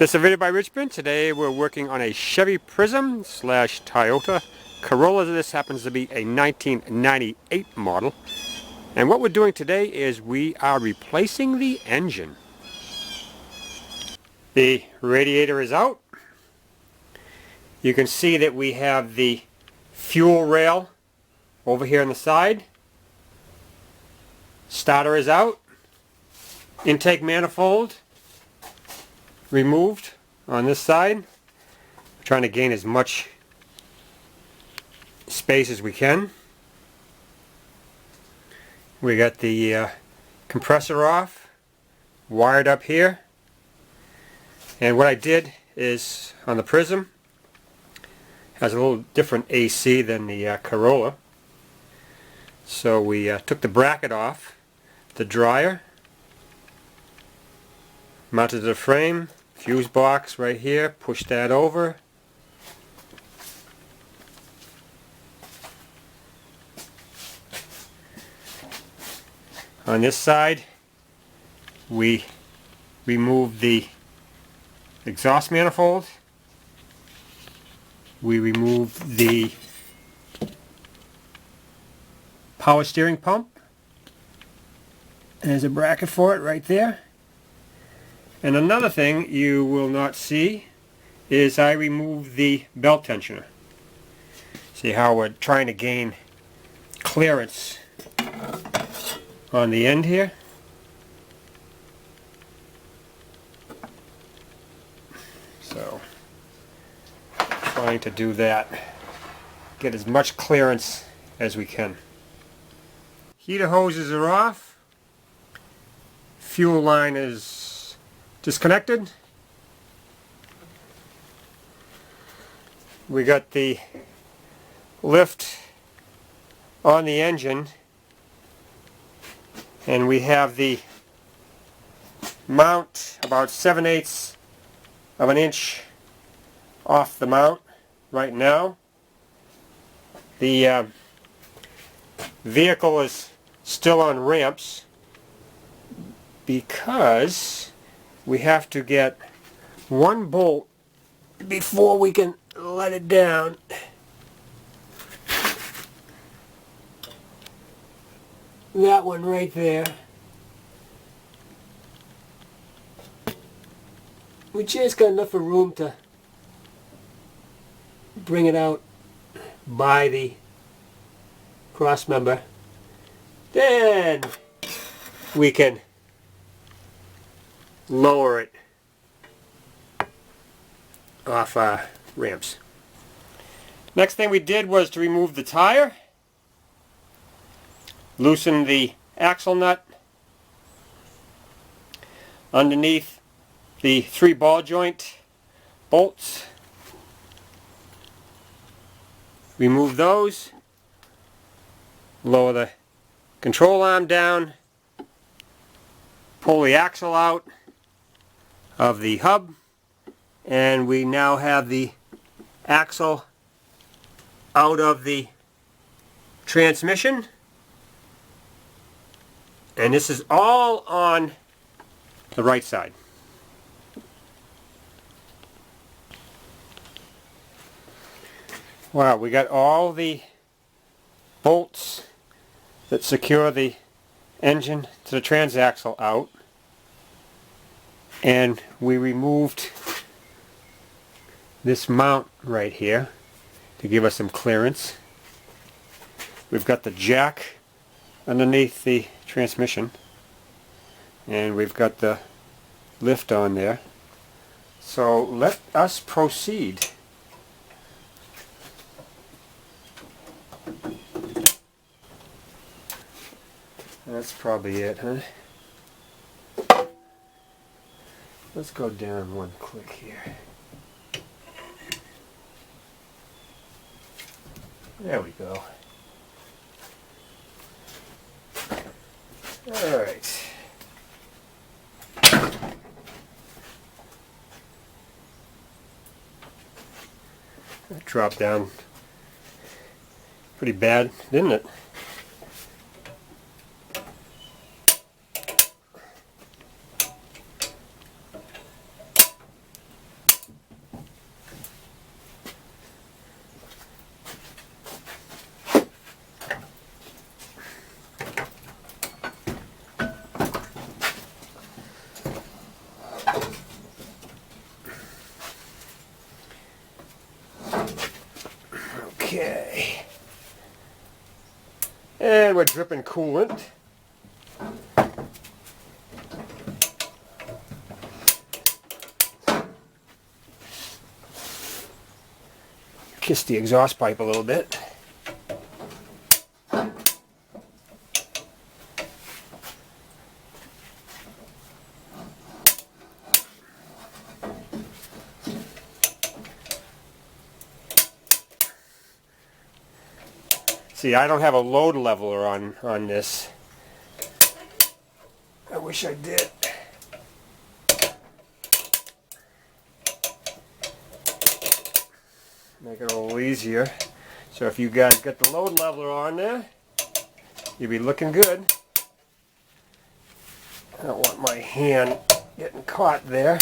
This is a video by Richmond. Today we're working on a Chevy Prizm / Toyota Corolla. This happens to be a 1998 model. And what we're doing today is we are replacing the engine. The radiator is out. You can see that we have the fuel rail over here on the side. Starter is out. Intake manifold removed on this side. We're trying to gain as much space as we can. We got the compressor off, wired up here. And what I did is on the Prizm, has a little different AC than the Corolla. So we took the bracket off, the dryer, mounted the frame, fuse box right here, push that over. On this side, we remove the exhaust manifold. We remove the power steering pump. There's a bracket for it right there. And another thing you will not see is I removed the belt tensioner. See how we're trying to gain clearance on the end here? So, trying to do that. Get as much clearance as we can. Heater hoses are off. Fuel line is disconnected. We got the lift on the engine, and we have the mount about 7/8 of an inch off the mount right now. The vehicle is still on ramps because we have to get one bolt before we can let it down. That one right there. We just got enough of room to bring it out by the cross member. Then we can lower it off ramps. Next thing we did was to remove the tire, loosen the axle nut underneath the 3 ball joint bolts. Remove those, lower the control arm down, pull the axle out of the hub, and we now have the axle out of the transmission. And this is all on the right side. Wow, we got all the bolts that secure the engine to the transaxle out, and we removed this mount right here to give us some clearance. We've got the jack underneath the transmission, and we've got the lift on there. So let us proceed. That's probably it, huh? Let's go down one click here. There we go. Alright. That dropped down pretty bad, didn't it? Okay. And we're dripping coolant. Kiss the exhaust pipe a little bit. See, I don't have a load leveler on this. I wish I did. Make it a little easier. So if you guys get the load leveler on there, you'll be looking good. I don't want my hand getting caught there.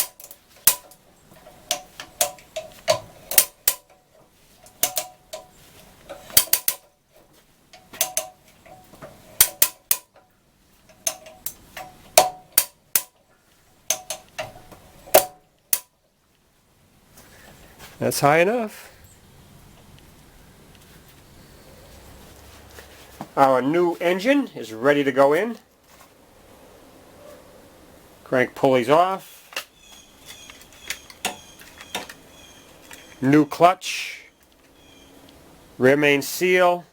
That's high enough. Our new engine is ready to go in. Crank pulleys off. New clutch. Rear main seal.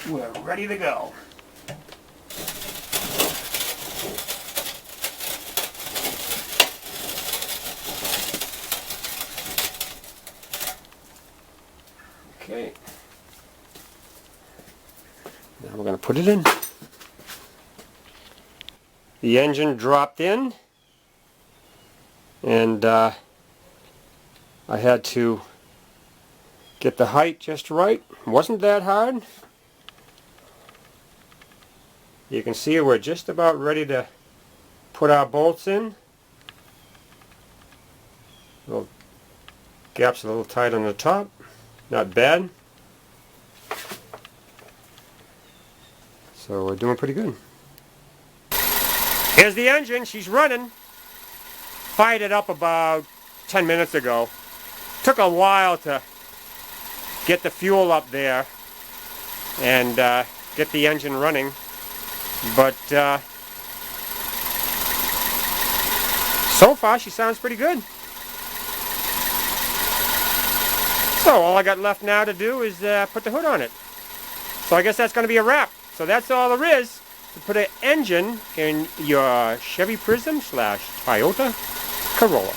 We're ready to go. Okay. Now we're going to put it in. The engine dropped in, and I had to get the height just right. It wasn't that hard. You can see we're just about ready to put our bolts in. Little gaps a little tight on the top. Not bad. So we're doing pretty good. Here's the engine. She's running. Fired it up about 10 minutes ago. Took a while to get the fuel up there and get the engine running. But so far she sounds pretty good. So all I got left now to do is put the hood on it. So I guess that's going to be a wrap. So that's all there is to put an engine in your Chevy Prizm / Toyota Corolla.